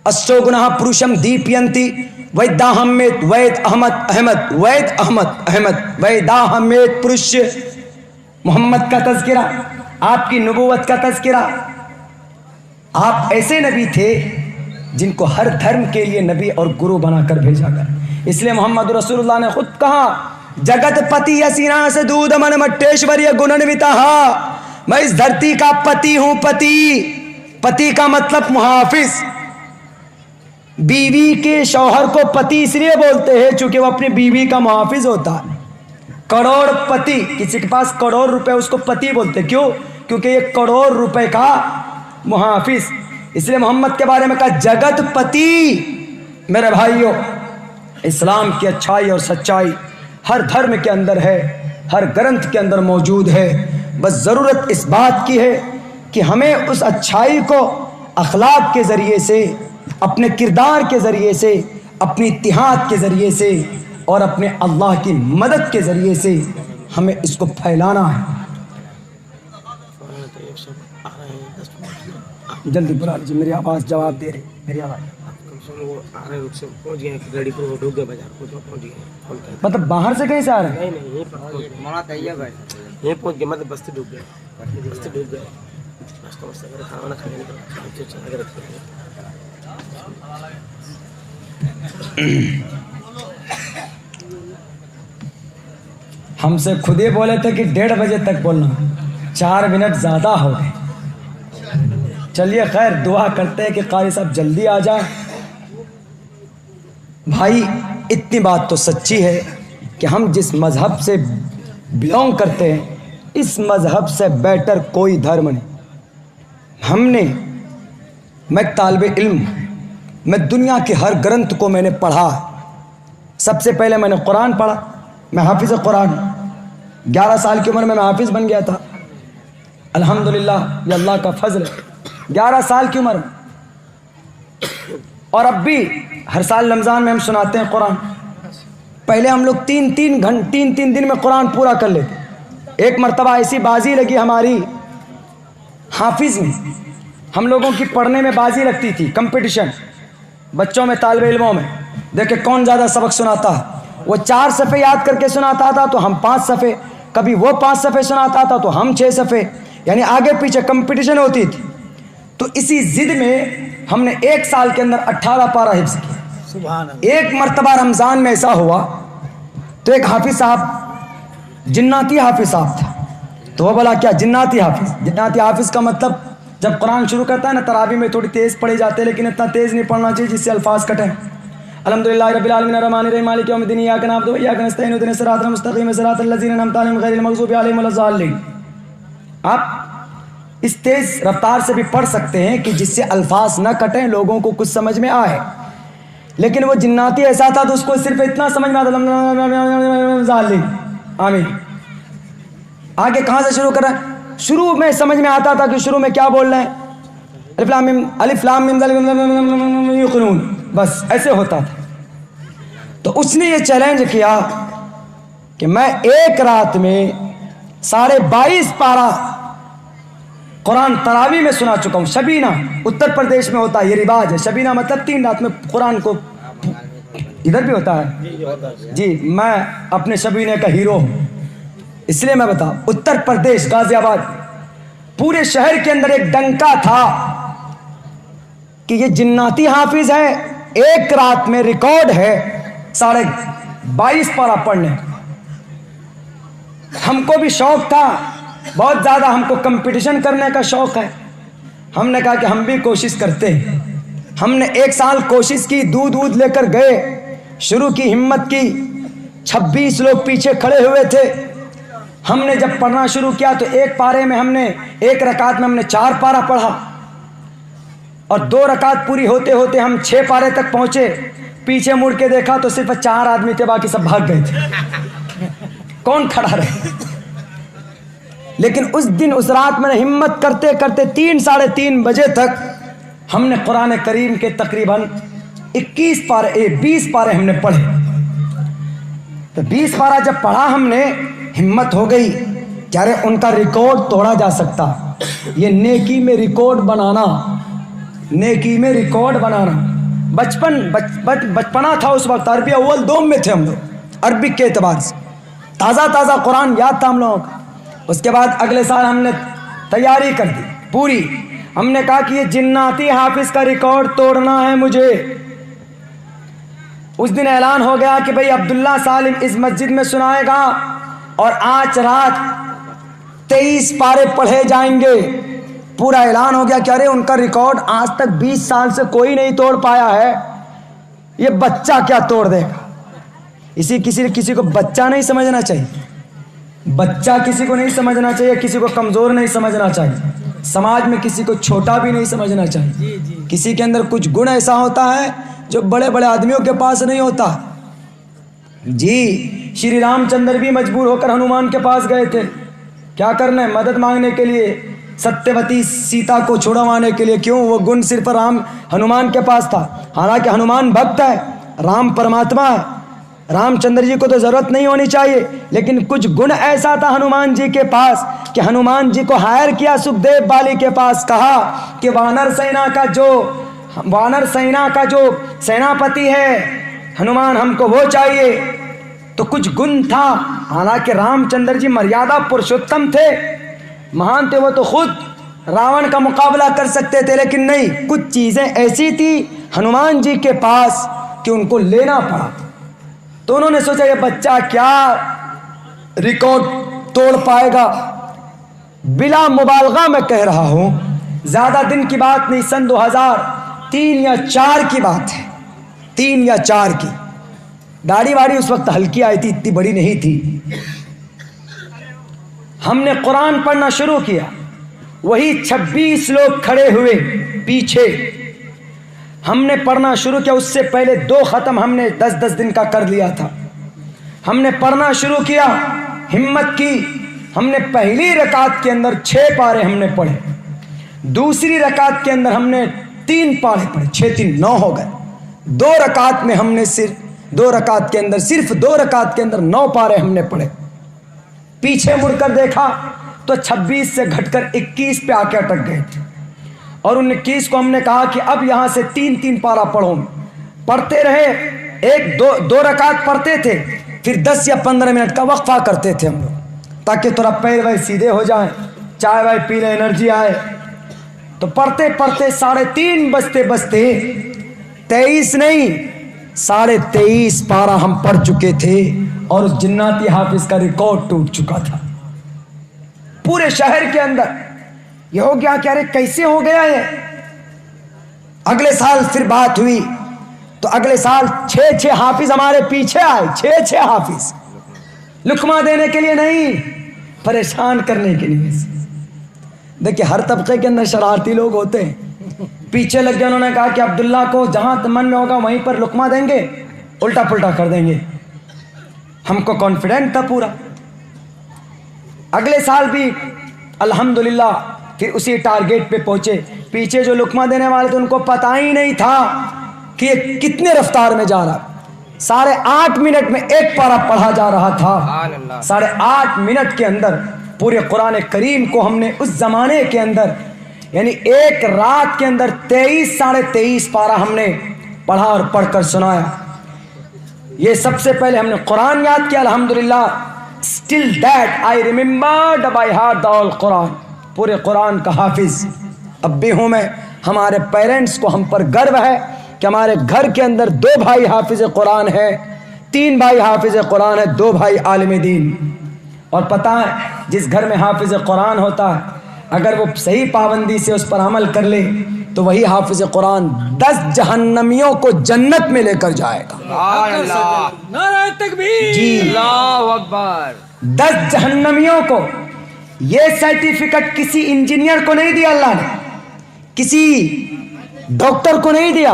اسو گناہ پروشم دیپینتی ویداہمیت وید احمد ویداہمیت پروش۔ محمد کا تذکرہ، آپ کی نبوت کا تذکرہ۔ آپ ایسے نبی تھے جن کو ہر دھرم کے لیے نبی اور گرو بنا کر بھیجا گیا۔ اس لیے محمد رسول اللہ نے خود کہا جگت پتی اسینا سے دودھ من مٹیشوری گننوتا، میں اس دھرتی کا پتی ہوں۔ پتی کا مطلب محافظ۔ بیوی کے شوہر کو پتی اس لیے بولتے ہیں چونکہ وہ اپنی بیوی کا محافظ ہوتا ہے۔ کروڑ پتی، کسی کے پاس کروڑ روپے اس کو پتی بولتے، کیوں؟ کیونکہ یہ کروڑ روپے کا محافظ۔ اس لیے محمد کے بارے میں کہا جگت پتی۔ میرے بھائیوں، اسلام کی اچھائی اور سچائی ہر دھرم کے اندر ہے، ہر گرنتھ کے اندر موجود ہے۔ بس ضرورت اس بات کی ہے کہ ہمیں اس اچھائی کو اخلاق کے ذریعے سے، اپنے کردار کے ذریعے سے، اپنی اتحاد کے ذریعے سے اور اپنے اللہ کی مدد کے ذریعے سے ہمیں اس کو پھیلانا ہے۔ جلدی بلا لیجیے، میری آواز جواب دے رہی، میری آواز مطلب باہر سے کہیں سے آ رہے ہیں؟ یہیں پہنچ گئے، مطلب بستی ڈوب گئے، بستی ڈوب گئے۔ کھانا کھانے ہم سے خود ہی بولے تھے کہ 1:30 بجے تک بولنا، 4 منٹ زیادہ ہو گئے۔ چلیے خیر، دعا کرتے ہیں کہ قاری صاحب جلدی آ جائیں۔ بھائی اتنی بات تو سچی ہے کہ ہم جس مذہب سے بلونگ کرتے ہیں اس مذہب سے بیٹر کوئی دھرم نہیں۔ میں طالب علم، میں دنیا کے ہر گرنتھ کو میں نے پڑھا۔ سب سے پہلے میں نے قرآن پڑھا، میں حافظ قرآن، 11 سال کی عمر میں حافظ بن گیا تھا۔ الحمدللہ، یہ اللہ کا فضل ہے۔ 11 سال کی عمر میں، اور اب بھی ہر سال رمضان میں ہم سناتے ہیں قرآن۔ پہلے ہم لوگ تین دن میں قرآن پورا کر لیتے۔ ایک مرتبہ ایسی بازی لگی ہماری حافظ میں، ہم لوگوں کی پڑھنے میں بازی لگتی تھی، کمپٹیشن بچوں میں، طالب علموں میں، دیکھے کون زیادہ سبق سناتا ہے۔ وہ 4 صفحے یاد کر کے سناتا تھا تو ہم 5 صفحے، کبھی وہ 5 صفحے سناتا تھا تو ہم 6 صفحے، یعنی آگے پیچھے کمپٹیشن ہوتی تھی۔ تو اسی ضد میں ہم نے 1 سال کے اندر 18 پارہ حفظ کیا۔ سبحان اللہ۔ ایک مرتبہ رمضان میں ایسا ہوا تو ایک حافظ صاحب، جناتی حافظ صاحب تھا، تو وہ بولا کیا جناتی حافظ؟ جناتی حافظ کا مطلب جب قرآن شروع کرتا ہے نا، تراوی میں تھوڑی تیز پڑھی جاتے ہیں، لیکن اتنا تیز نہیں پڑھنا چاہیے جس سے الفاظ کٹیں۔ الحمدللہ رب العالمین الرحمن الرحیم مالک یوم الدین ایاک نعبد و ایاک نستعین اهدنا الصراط المستقیم صراط الذین انعمت علیہم غیر المغضوب علیہم ولا الضالین۔ آپ اس تیز رفتار سے بھی پڑھ سکتے ہیں کہ جس سے الفاظ نہ کٹیں، لوگوں کو کچھ سمجھ میں آئے۔ لیکن وہ جناتی ایسا تھا تو اس کو صرف اتنا سمجھ میں آتا، آمین۔ آگے کہاں سے شروع کر رہا ہے؟ شروع میں سمجھ میں آتا تھا کہ شروع میں کیا بول رہے ہیں، الف لام میم یوقنون، بس ایسے ہوتا تھا۔ تو اس نے یہ چیلنج کیا کہ میں ایک رات میں 22.5 پارہ قرآن تراوی میں سنا چکا ہوں. شبینہ اتر پردیش میں ہوتا ہے، یہ رواج ہے. شبینہ مطلب 3 رات میں قرآن کو، ادھر بھی ہوتا ہے جی. میں اپنے شبینے کا ہیرو ہوں، اس لیے میں بتاؤں. اتر پردیش غازی آباد پورے شہر کے اندر ایک ڈنکا تھا کہ یہ جناتی حافظ ہے. ایک رات میں ریکارڈ ہے 22.5 پارہ پڑھنے. ہم کو بھی شوق تھا بہت زیادہ، ہم کو کمپٹیشن کرنے کا شوق ہے. ہم نے کہا کہ ہم بھی کوشش کرتے ہیں. ہم نے 1 سال کوشش کی، دودھ لے کر گئے، شروع کی، ہمت کی. 26 لوگ پیچھے کھڑے ہوئے تھے. ہم نے جب پڑھنا شروع کیا تو ایک پارے میں ہم نے، ایک رکعت میں ہم نے 4 پارہ پڑھا، اور 2 رکعت پوری ہوتے ہوتے ہم 6 پارے تک پہنچے. پیچھے مڑ کے دیکھا تو صرف 4 آدمی تھے، باقی سب بھاگ گئے تھے. کون کھڑا رہے؟ لیکن اس دن، اس رات میں نے ہمت کرتے کرتے 3 ساڑھے 3 بجے تک ہم نے قرآن کریم کے تقریباً 20 پارے ہم نے پڑھے. تو 20 پارہ جب پڑھا ہم نے، ہمت ہو گئی کہ ارے ان کا ریکارڈ توڑا جا سکتا. یہ نیکی میں ریکارڈ بنانا، نیکی میں ریکارڈ بنانا. بچپنا تھا اس وقت، عربی اول دوم میں تھے ہم لوگ، عربی کے اعتبار سے تازہ قرآن یاد تھا ہم لوگوں کا. اس کے بعد اگلے سال ہم نے تیاری کر دی پوری. ہم نے کہا کہ یہ جناتی حافظ کا ریکارڈ توڑنا ہے مجھے. اس دن اعلان ہو گیا کہ بھئی عبداللہ سالم اس مسجد میں سنائے گا، اور آج رات 23 پارے پڑھے جائیں گے. پورا اعلان ہو گیا کہ ارے ان کا ریکارڈ آج تک 20 سال سے کوئی نہیں توڑ پایا ہے، یہ بچہ کیا توڑ دے گا. کسی کو بچہ نہیں سمجھنا چاہیے. بچہ کسی کو نہیں سمجھنا چاہیے، کسی کو کمزور نہیں سمجھنا چاہیے. سماج میں کسی کو چھوٹا بھی نہیں سمجھنا چاہیے. کسی کے اندر کچھ گن ایسا ہوتا ہے جو بڑے بڑے آدمیوں کے پاس نہیں ہوتا. جی شری رام چندر بھی مجبور ہو کر ہنومان کے پاس گئے تھے. کیا کرنے؟ مدد مانگنے کے لیے، ستیوتی سیتا کو چھڑوانے کے لیے. کیوں؟ وہ گن صرف ہنومان کے پاس تھا. حالانکہ ہنومان بھکت ہے، رام پرماتما ہے، رام چندر جی کو تو ضرورت نہیں ہونی چاہیے. لیکن کچھ گن ایسا تھا ہنومان جی کے پاس کہ ہنومان جی کو ہائر کیا سکھدیو بالی کے پاس. کہا کہ وانر سینا کا جو سیناپتی ہے ہنومان، ہم کو وہ چاہیے. تو کچھ گن تھا. حالانکہ رام چندر جی مریادہ پرشوتم تھے، مہان تھے، وہ تو خود راون کا مقابلہ کر سکتے تھے. لیکن نہیں، کچھ چیزیں ایسی تھی ہنومان جی کے پاس کہ ان کو لینا پڑا. تو انہوں نے سوچا یہ بچہ کیا ریکارڈ توڑ پائے گا. بلا مبالغہ میں کہہ رہا ہوں، زیادہ دن کی بات نہیں، سن 2003 یا 4 کی بات ہے. 3 یا 4 کی. داڑھی واڑی اس وقت ہلکی آئی تھی، اتنی بڑی نہیں تھی. ہم نے قرآن پڑھنا شروع کیا. وہی 26 لوگ کھڑے ہوئے پیچھے. ہم نے پڑھنا شروع کیا. اس سے پہلے 2 ختم ہم نے 10 دن کا کر لیا تھا. ہم نے پڑھنا شروع کیا، ہمت کی. ہم نے پہلی رکعت کے اندر 6 پارے ہم نے پڑھے. دوسری رکعت کے اندر ہم نے 3 پارے پڑھے. 6 3 9 ہو گئے. 2 رکعت میں ہم نے صرف 2 رکعت کے اندر 9 پارے ہم نے پڑھے. پیچھے مڑ کر دیکھا تو 26 سے گھٹ کر 21 پہ آ کے اٹک گئے تھے. اور 21 کو ہم نے کہا کہ اب یہاں سے 3 پارہ پڑھو. پڑھتے رہے. 2 رکعت پڑھتے تھے، پھر 10 یا 15 منٹ کا وقفہ کرتے تھے ہم لوگ، تاکہ تھوڑا پیر ویر سیدھے ہو جائیں، چائے وائے پی لیں، انرجی آئے. تو پڑھتے 3:30 بجتے 23 نہیں 23.5 پارہ ہم پڑھ چکے تھے، اور اس جناتی حافظ کا ریکارڈ ٹوٹ چکا تھا پورے شہر کے اندر. یہ ہو گیا کہ ارے کیسے ہو گیا یہ. اگلے سال پھر بات ہوئی تو اگلے سال 6 حافظ ہمارے پیچھے آئے. 6 حافظ لقمہ دینے کے لیے نہیں، پریشان کرنے کے لیے. دیکھیں ہر طبقے کے اندر شرارتی لوگ ہوتے ہیں. پیچھے لگ گئے. انہوں نے کہا کہ عبداللہ کو جہاں من میں ہوگا وہیں پر لقمہ دیں گے، الٹا پلٹا کر دیں گے. ہم کو کانفیڈنٹ تھا پورا. اگلے سال بھی الحمدللہ پھر اسی ٹارگیٹ پہ پہنچے. پیچھے جو لقمہ دینے والے تھے ان کو پتہ ہی نہیں تھا کہ یہ کتنے رفتار میں جا رہا. 8.5 منٹ میں 1 پارہ پڑھا جا رہا تھا. 8.5 منٹ کے اندر پورے قرآن کریم کو ہم نے اس زمانے کے اندر یعنی ایک رات کے اندر 23-23.5 پارہ ہم نے پڑھا اور پڑھ کر سنایا. یہ سب سے پہلے ہم نے قرآن یاد کیا الحمدللہ. Still that I remembered by heart the whole قرآن. پورے قرآن کا حافظ اب بھی ہوں میں. ہمارے پیرنٹس کو ہم پر گرو ہے کہ ہمارے گھر کے اندر 2 بھائی حافظ قرآن ہے, 3 بھائی حافظ قرآن ہے, 2 بھائی عالم دین. اور پتہ ہے جس گھر میں حافظ قرآن ہوتا ہے اگر وہ صحیح پابندی سے اس پر عمل کر لے تو وہی حافظ قرآن 10 جہنمیوں کو جنت میں لے کر جائے گا. نعرہ تکبیر, جی اللہ اکبر. 10 جہنمیوں کو. یہ سرٹیفکیٹ کسی انجینئر کو نہیں دیا اللہ نے, کسی ڈاکٹر کو نہیں دیا,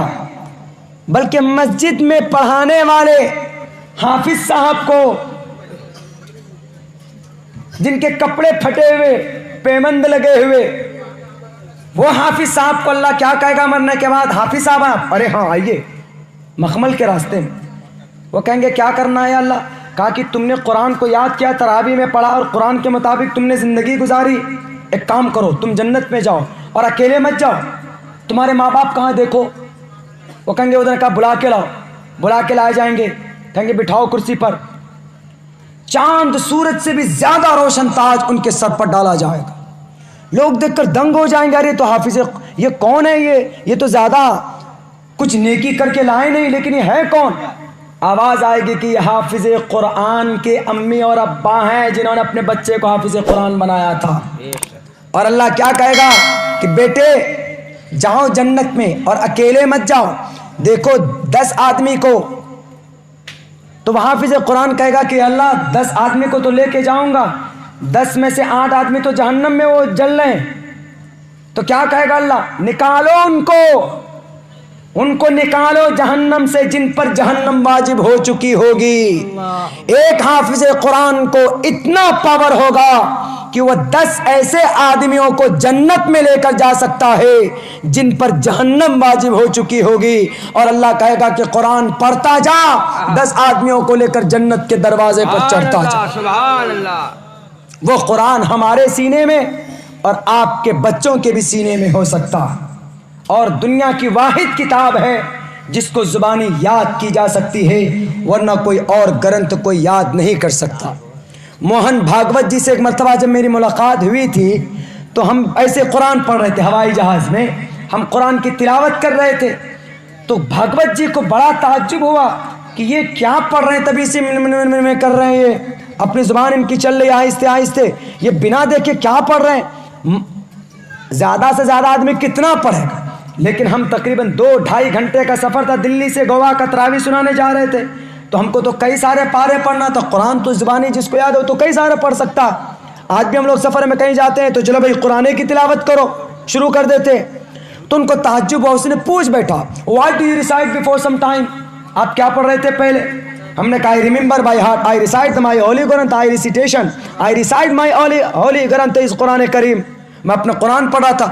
بلکہ مسجد میں پڑھانے والے حافظ صاحب کو, جن کے کپڑے پھٹے ہوئے, پیمند لگے ہوئے, وہ حافظ صاحب کو اللہ کیا کہے گا مرنے کے بعد؟ حافظ صاحب آپ, ارے ہاں آئیے مخمل کے راستے میں. وہ کہیں گے کیا کرنا ہے اللہ؟ کہا کہ تم نے قرآن کو یاد کیا, تراویح میں پڑھا اور قرآن کے مطابق تم نے زندگی گزاری. ایک کام کرو, تم جنت میں جاؤ اور اکیلے مت جاؤ. تمہارے ماں باپ کہاں دیکھو؟ وہ کہیں گے ادھر. کہا بلا کے لاؤ. بلا کے لائے جائیں گے, کہیں گے بٹھاؤ کرسی پر. چاند سورج سے بھی زیادہ روشن تاج ان کے سر پر ڈالا جائے گا. لوگ دیکھ کر دنگ ہو جائیں گے, ارے تو حافظ, یہ کون ہے؟ یہ تو زیادہ کچھ نیکی کر کے لائے نہیں, لیکن یہ ہے کون؟ آواز آئے گی کہ یہ حافظ قرآن کے امی اور ابا ہیں جنہوں نے اپنے بچے کو حافظ قرآن بنایا تھا. اور اللہ کیا کہے گا کہ بیٹے جاؤ جنت میں اور اکیلے مت جاؤ. دیکھو 10 آدمی کو, تو حافظ قرآن کہے گا کہ اللہ 10 آدمی کو تو لے کے جاؤں گا, 10 میں سے 8 آدمی تو جہنم میں وہ جل رہے ہیں. تو کیا کہے گا اللہ؟ نکالو ان کو نکالو جہنم سے جن پر جہنم واجب ہو چکی ہوگی. ایک حافظ قرآن کو اتنا پاور ہوگا کہ وہ 10 ایسے آدمیوں کو جنت میں لے کر جا سکتا ہے جن پر جہنم واجب ہو چکی ہوگی. اور اللہ کہے گا کہ قرآن پڑھتا جا, 10 آدمیوں کو لے کر جنت کے دروازے پر چڑھتا جا. سبحان اللہ. وہ قرآن ہمارے سینے میں اور آپ کے بچوں کے بھی سینے میں ہو سکتا, اور دنیا کی واحد کتاب ہے جس کو زبانی یاد کی جا سکتی ہے, ورنہ کوئی اور گرنتھ کوئی یاد نہیں کر سکتا. موہن بھاگوت جی سے ایک مرتبہ جب میری ملاقات ہوئی تھی تو ہم ایسے قرآن پڑھ رہے تھے ہوائی جہاز میں, ہم قرآن کی تلاوت کر رہے تھے. تو بھاگوت جی کو بڑا تعجب ہوا کہ یہ کیا پڑھ رہے ہیں, تبھی سے میں کر رہے ہیں, یہ اپنی زبان ان کی چل رہی آہستہ آہستہ, یہ بنا دیکھے کیا پڑھ رہے ہیں. زیادہ سے زیادہ آدمی کتنا پڑھے گا, لیکن ہم تقریباً 2-2.5 گھنٹے کا سفر تھا, دلی سے گوا کا تراویح سنانے جا رہے تھے. تو ہم کو تو کئی سارے پارے پڑھنا تھا. قرآن تو زبانی جس کو یاد ہو تو کئی سارے پڑھ سکتا. آج بھی ہم لوگ سفر میں کہیں جاتے ہیں تو چلو بھائی قرآن کی تلاوت کرو, شروع کر دیتے. تو ان کو تعجب ہوا, اس نے پوچھ بیٹھا what do you recite before some time, آپ کیا پڑھ رہے تھے پہلے؟ ہم نے کہا I remember by heart, I recite my holy Granth, I recitation, I recite my holy Granth is Quran Kareem. میں اپنا قرآن پڑھا تھا.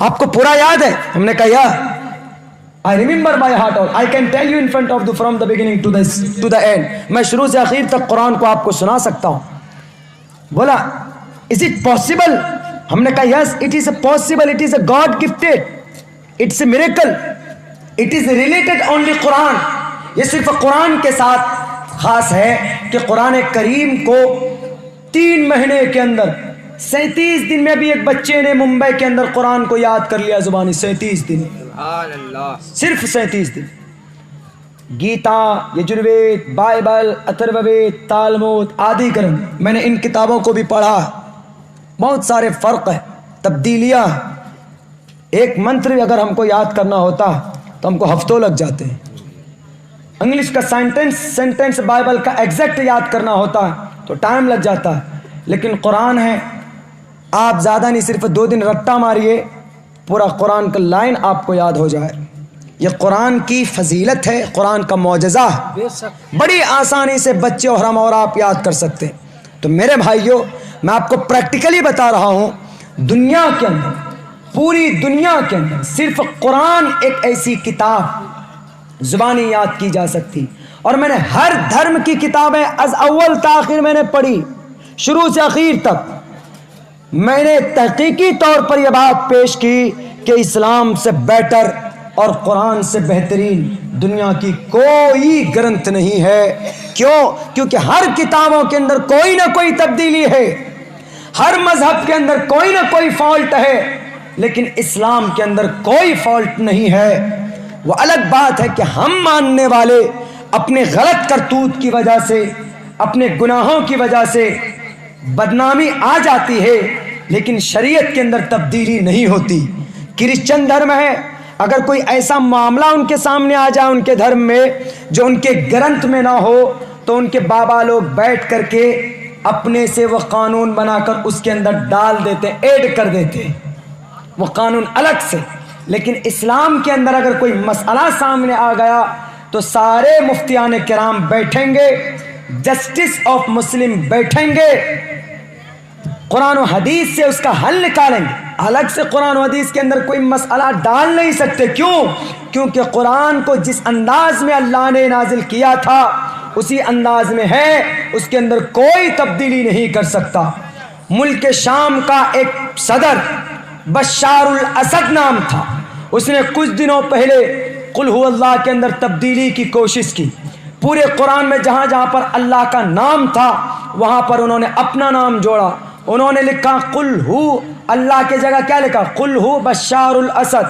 آپ کو پورا یاد ہے؟ ہم نے کہا یا I remember by heart all. I can tell you in front of from the beginning to the end. میں شروع سے آخر تک قرآن کو آپ کو سنا سکتا ہوں. بولا is it possible? ہم نے کہا yes it is possible, it is a God gifted, it's a miracle, it is related only Quran. یہ صرف قرآن کے ساتھ خاص ہے کہ قرآن کریم کو 3 مہینے کے اندر 37 دن میں بھی ایک بچے نے ممبئی کے اندر قرآن کو یاد کر لیا زبانی. 37 دن, صرف 37 دن. گیتا, یجروید, بائبل, اتھروید, تالمود, آدی گرنتھ, میں نے ان کتابوں کو بھی پڑھا. بہت سارے فرق ہیں, تبدیلیاں. ایک منتر اگر ہم کو یاد کرنا ہوتا تو ہم کو ہفتوں لگ جاتے ہیں. انگلش کا سینٹنس بائبل کا ایگزیکٹ یاد کرنا ہوتا تو ٹائم لگ جاتا ہے. لیکن قرآن ہے, آپ زیادہ نہیں, صرف 2 دن رٹا ماریے, پورا قرآن کا لائن آپ کو یاد ہو جائے. یہ قرآن کی فضیلت ہے, قرآن کا معجزہ ہے. بڑی آسانی سے بچے اور ہم اور آپ یاد کر سکتے ہیں. تو میرے بھائیوں, میں آپ کو پریکٹیکلی بتا رہا ہوں, دنیا کے اندر, پوری دنیا کے اندر صرف قرآن ایک ایسی کتاب زبانی یاد کی جا سکتی, اور میں نے ہر دھرم کی کتابیں از اول تاخیر میں نے پڑھی، شروع سے اخیر تک۔ میں نے تحقیقی طور پر یہ بات پیش کی کہ اسلام سے بیٹر اور قرآن سے بہترین دنیا کی کوئی گرنتھ نہیں ہے۔ کیوں؟ کیونکہ ہر کتابوں کے اندر کوئی نہ کوئی تبدیلی ہے، ہر مذہب کے اندر کوئی نہ کوئی فالٹ ہے، لیکن اسلام کے اندر کوئی فالٹ نہیں ہے۔ وہ الگ بات ہے کہ ہم ماننے والے اپنے غلط کرتوت کی وجہ سے، اپنے گناہوں کی وجہ سے بدنامی آ جاتی ہے، لیکن شریعت کے اندر تبدیلی نہیں ہوتی۔ کرسچن دھرم ہے، اگر کوئی ایسا معاملہ ان کے سامنے آ جائے ان کے دھرم میں جو ان کے گرنتھ میں نہ ہو، تو ان کے بابا لوگ بیٹھ کر کے اپنے سے وہ قانون بنا کر اس کے اندر ڈال دیتے، ایڈ کر دیتے، وہ قانون الگ سے۔ لیکن اسلام کے اندر اگر کوئی مسئلہ سامنے آ گیا تو سارے مفتیان کرام بیٹھیں گے، جسٹس آف مسلم بیٹھیں گے، قرآن و حدیث سے اس کا حل نکالیں گے۔ الگ سے قرآن و حدیث کے اندر کوئی مسئلہ ڈال نہیں سکتے۔ کیوں؟ کیونکہ قرآن کو جس انداز میں اللہ نے نازل کیا تھا اسی انداز میں ہے، اس کے اندر کوئی تبدیلی نہیں کر سکتا۔ ملک شام کا ایک صدر بشار الاسد نام تھا، اس نے کچھ دنوں پہلے قل هو اللہ کے اندر تبدیلی کی کوشش کی۔ پورے قرآن میں جہاں جہاں پر اللہ کا نام تھا وہاں پر انہوں نے اپنا نام جوڑا، انہوں نے لکھا قل ہو، اللہ کے جگہ کیا لکھا؟ قل ہو بشار الاسد،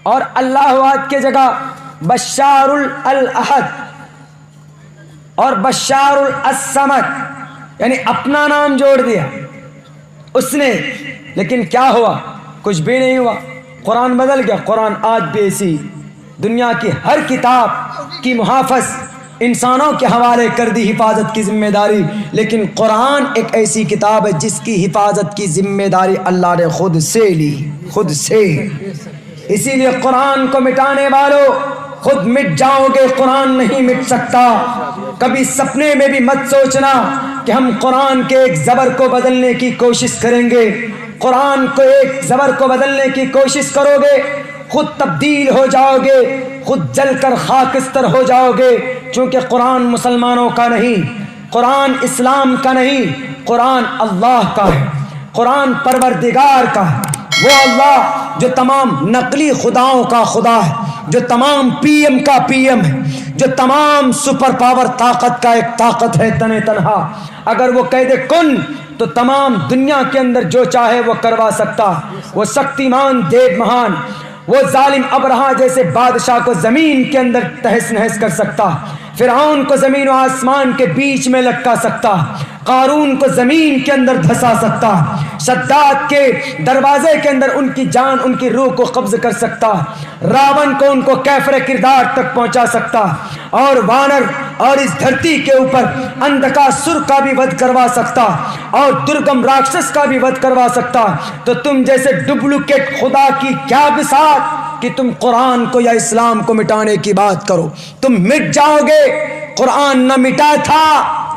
اور اللہ احد کے جگہ بشار الاحد اور بشار الصمد، یعنی اپنا نام جوڑ دیا اس نے۔ لیکن کیا ہوا؟ کچھ بھی نہیں ہوا، قرآن بدل گیا۔ قرآن آج بھی ایسی دنیا کی ہر کتاب کی محافظ انسانوں کے حوالے کر دی حفاظت کی ذمہ داری، لیکن قرآن ایک ایسی کتاب ہے جس کی حفاظت کی ذمہ داری اللہ نے خود سے لی، خود سے۔ اسی لیے قرآن کو مٹانے والوں خود مٹ جاؤ گے، قرآن نہیں مٹ سکتا۔ کبھی سپنے میں بھی مت سوچنا کہ ہم قرآن کے ایک زبر کو بدلنے کی کوشش کریں گے۔ قرآن کو ایک زبر کو بدلنے کی کوشش کرو گے، خود تبدیل ہو جاؤ گے، خود جل کر خاکستر ہو جاؤ گے، چونکہ قرآن مسلمانوں کا نہیں، قرآن اسلام کا نہیں، قرآن اللہ کا ہے، قرآن پروردگار کا ہے۔ وہ اللہ جو تمام نقلی خداؤں کا خدا ہے، جو تمام پی ایم کا پی ایم ہے، جو تمام سپر پاور طاقت کا ایک طاقت ہے تن تنہا۔ اگر وہ کہہ دے کن تو تمام دنیا کے اندر جو چاہے وہ کروا سکتا۔ وہ شکتیمان دیو مہان، وہ ظالم ابرہا جیسے بادشاہ کو زمین کے اندر تہس نہس کر سکتا، فرعون کو زمین و آسمان کے بیچ میں لٹکا سکتا، قارون کو زمین کے اندر دھسا سکتا، شداد کے دروازے کے اندر ان کی جان ان کی روح کو قبض کر سکتا، راون کو ان کو کیفر کردار تک پہنچا سکتا، اور وانر اور اس دھرتی کے اوپر اندھکاسر کا بھی ود کروا سکتا، اور درگم راکشس کا بھی ود کروا سکتا۔ تو تم جیسے ڈپلیکیٹ خدا کی کیا بساط کہ تم قرآن کو یا اسلام کو مٹانے کی بات کرو؟ تم مٹ جاؤ گے۔ قرآن نہ مٹا تھا،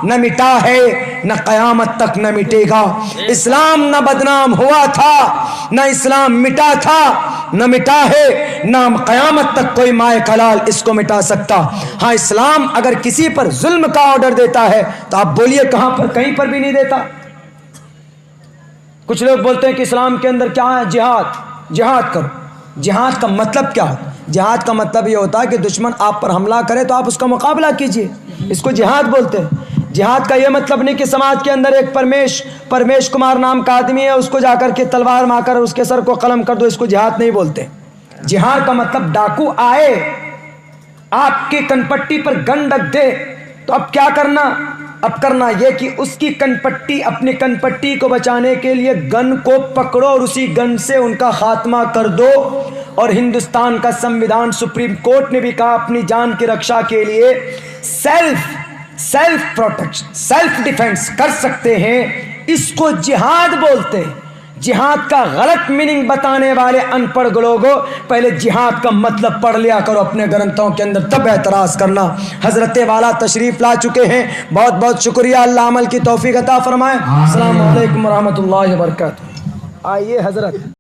نہ مٹا ہے، نہ قیامت تک نہ مٹے گا۔ اسلام نہ بدنام ہوا تھا، نہ اسلام مٹا تھا، نہ مٹا ہے، نہ قیامت تک کوئی مائے کلال اس کو مٹا سکتا۔ ہاں اسلام اگر کسی پر ظلم کا آرڈر دیتا ہے تو آپ بولیے کہاں پر؟ کہیں پر بھی نہیں دیتا۔ کچھ لوگ بولتے ہیں کہ اسلام کے اندر کیا ہے؟ جہاد، جہاد کرو۔ جہاد کا مطلب کیا ہوتا ہے؟ جہاد کا مطلب یہ ہوتا ہے کہ دشمن آپ پر حملہ کرے تو آپ اس کا مقابلہ کیجئے، اس کو جہاد بولتے ہیں۔ جہاد کا یہ مطلب نہیں کہ سماج کے اندر ایک پرمیش کمار نام کا آدمی ہے، اس کو جا کر کے تلوار مار کر اس کے سر کو قلم کر دو، اس کو جہاد نہیں بولتے۔ جہاد کا مطلب ڈاکو آئے آپ کی کنپٹی پر گن رکھ دے تو اب کیا کرنا؟ اب کرنا یہ کہ اس کی کنپٹی، اپنی کنپٹی کو بچانے کے لیے گن کو پکڑو اور اسی گن سے ان کا خاتمہ کر دو۔ اور ہندوستان کا سمویدھان، سپریم کورٹ نے بھی کہا اپنی جان کی رکشا کے لیے سیلف پروٹیکشن، سیلف ڈیفینس کر سکتے ہیں، اس کو جہاد بولتے ہیں۔ جہاد کا غلط میننگ بتانے والے ان پڑھ لوگوں، پہلے جہاد کا مطلب پڑھ لیا کرو اپنے گرنتھوں کے اندر، تب اعتراض کرنا۔ حضرت والا تشریف لا چکے ہیں، بہت بہت شکریہ، اللہ عمل کی توفیق عطا فرمائے۔ السلام علیکم ورحمۃ اللہ وبرکاتہ۔ آئیے حضرت۔